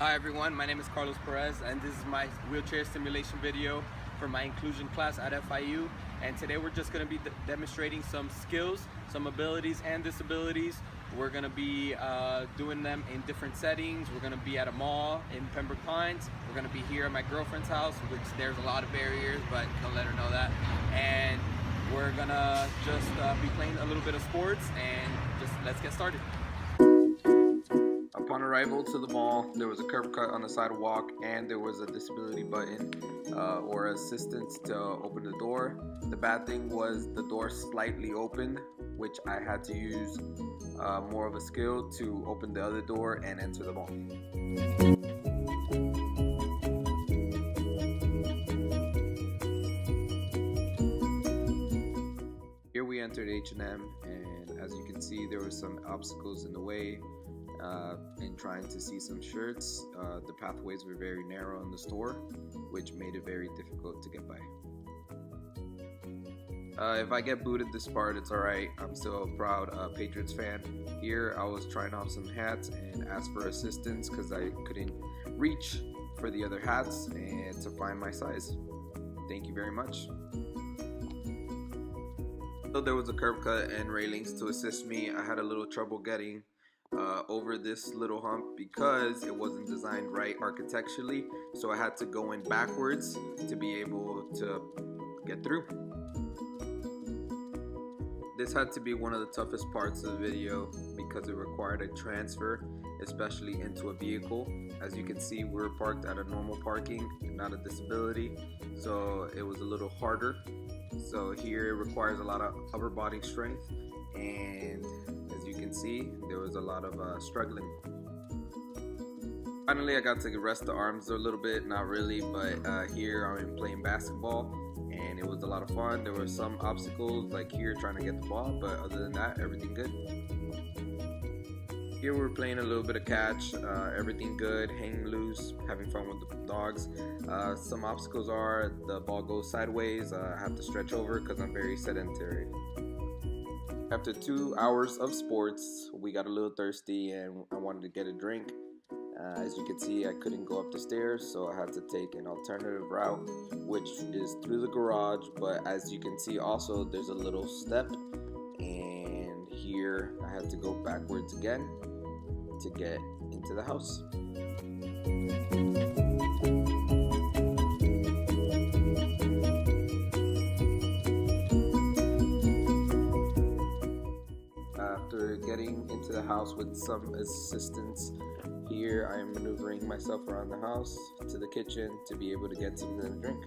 Hi everyone, my name is Carlos Perez and this is my wheelchair simulation video for my inclusion class at FIU, and today we're just going to be demonstrating some skills, some abilities and disabilities. We're going to be doing them in different settings. We're going to be at a mall in Pembroke Pines. We're going to be here at my girlfriend's house, which there's a lot of barriers, but don't let her know that. And we're going to just be playing a little bit of sports, and just let's get started. Upon arrival to the mall, there was a curb cut on the sidewalk and there was a disability button or assistance to open the door. The bad thing was the door slightly opened, which I had to use more of a skill to open the other door and enter the mall. Here we entered H&M, and as you can see, there were some obstacles in the way. In trying to see some shirts, the pathways were very narrow in the store, which made it very difficult to get by. If I get booted this part, it's alright. I'm still a proud Patriots fan. Here I was trying on some hats and asked for assistance because I couldn't reach for the other hats and to find my size. Thank you very much. So there was a curb cut and railings to assist me. I had a little trouble getting over this little hump because it wasn't designed right architecturally, so I had to go in backwards to be able to get through. This had to be one of the toughest parts of the video because it required a transfer, especially into a vehicle. As you can see, we're parked at a normal parking and not a disability, so it was a little harder. So here it requires a lot of upper body strength, and as you can see, there was a lot of struggling. Finally, I got to rest the arms a little bit, not really, but here I'm playing basketball and it was a lot of fun. There were some obstacles like here trying to get the ball, but other than that, everything good. Here we're playing a little bit of catch, everything good, hanging loose, having fun with the dogs. Some obstacles are the ball goes sideways, I have to stretch over because I'm very sedentary. After 2 hours of sports, we got a little thirsty and I wanted to get a drink. As you can see, I couldn't go up the stairs, so I had to take an alternative route, which is through the garage, but as you can see also, there's a little step, and here I had to go backwards again to get into the house. After getting into the house with some assistance, here I am maneuvering myself around the house to the kitchen to be able to get something to drink.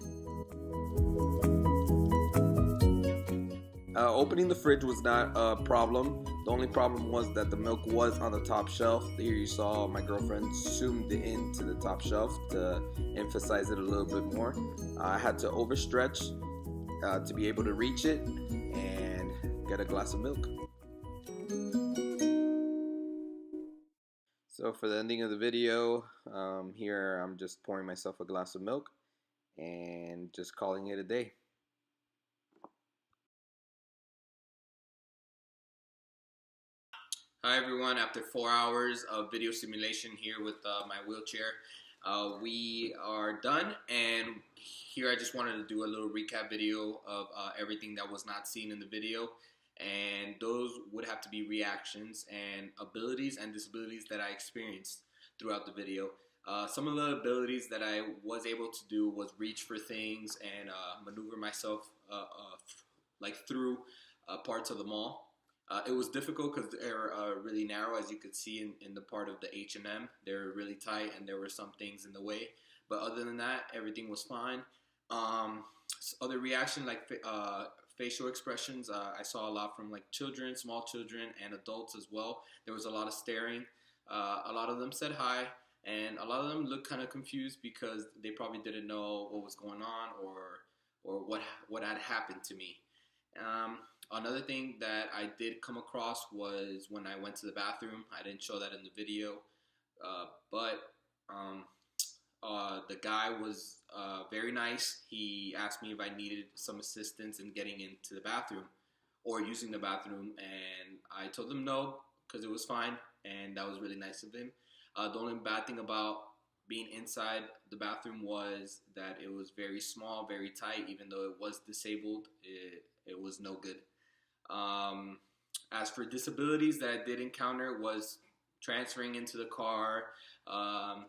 Opening the fridge was not a problem. The only problem was that the milk was on the top shelf. Here you saw my girlfriend zoomed into the top shelf to emphasize it a little bit more. I had to overstretch to be able to reach it and get a glass of milk. So for the ending of the video, here I'm just pouring myself a glass of milk and just calling it a day. Hi everyone, after 4 hours of video simulation here with my wheelchair, we are done, and here I just wanted to do a little recap video of everything that was not seen in the video, and those would have to be reactions and abilities and disabilities that I experienced throughout the video. Some of the abilities that I was able to do was reach for things and maneuver myself like through parts of the mall. It was difficult because they're really narrow, as you could see in the part of the H&M. They're really tight and there were some things in the way. But other than that, everything was fine. Other reaction like facial expressions, I saw a lot from like children, small children, and adults as well. There was a lot of staring. A lot of them said hi, and a lot of them looked kind of confused because they probably didn't know what was going on or what had happened to me. Another thing that I did come across was when I went to the bathroom. I didn't show that in the video, but the guy was very nice. He asked me if I needed some assistance in getting into the bathroom or using the bathroom, and I told him no because it was fine, and that was really nice of him. The only bad thing about being inside the bathroom was that it was very small, very tight. Even though it was disabled, it was no good. As for disabilities that I did encounter was transferring into the car,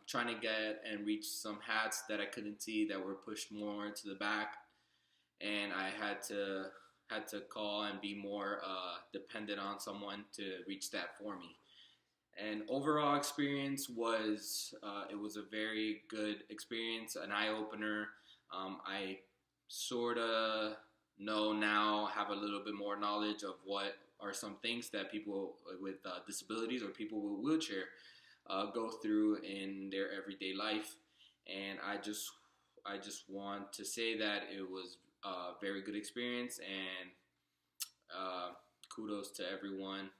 trying to get and reach some hats that I couldn't see that were pushed more to the back, and I had to call and be more dependent on someone to reach that for me. And overall experience was it was a very good experience, an eye opener. I sort of know now, have a little bit more knowledge of what are some things that people with disabilities or people with wheelchair go through in their everyday life. And I just want to say that it was a very good experience, and kudos to everyone